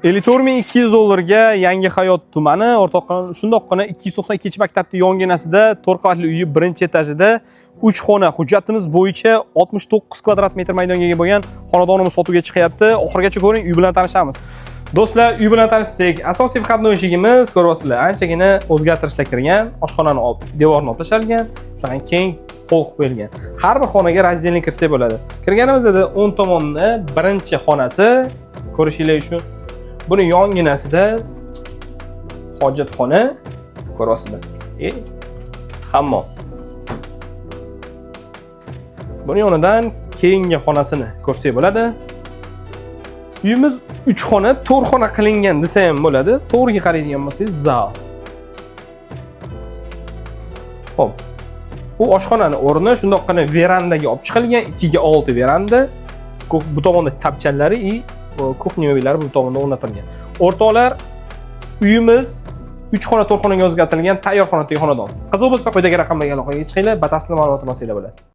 $54,200 ga Yangi Hayot tumani shundoqqina 292-maktabning yonginasida 4 qavatli uyi 1-etajida 3 xona. Hujjatimiz bo'yicha 69 kvadrat metr maydonga ega bo'lgan xonadonimiz sotuvga chiqyapti. Oxirigacha ko'ring, uy bilan tanishamiz. Do'stlar, uy bilan tanishsak, asosiy vhodnoy eshigimiz ko'ryapsizlar, anchagina o'zgartirishlar kirgan, oshxonani olib, devorni olib tashalgan, shunday keng qo'l qo'yilgan. Har bir xonaga razdelnik kirsak bo'ladi. Kirganimizda o'ng tomonda birinchi xonasi ko'rishingiz uchun buni yonginasida hojatxona ko'ryapsizlar. Hammom. Buni yonidan keyingi xonasini ko'rsak bo'ladi. Uyimiz 3 xona, 4 xona qilingan desa ham bo'ladi. To'g'riga qaraydigan bo'lsangiz, zal. Xo'p. Bu oshxonani o'rni shundoqqina verandaga olib chiqilgan, 2 ga 6 veranda. Bu tomonda tapchanlari kuxnya mobilyalari bu tomonda o'rnatilgan. O'rtoqlar, uyimiz 3 xona 4 xonaga o'zgartirilgan tayyor xonadon. Qiziq bo'lsa quyidagi raqamlarga aloqaga chiqinglar, batafsil ma'lumotni olsanglar bo'ladi.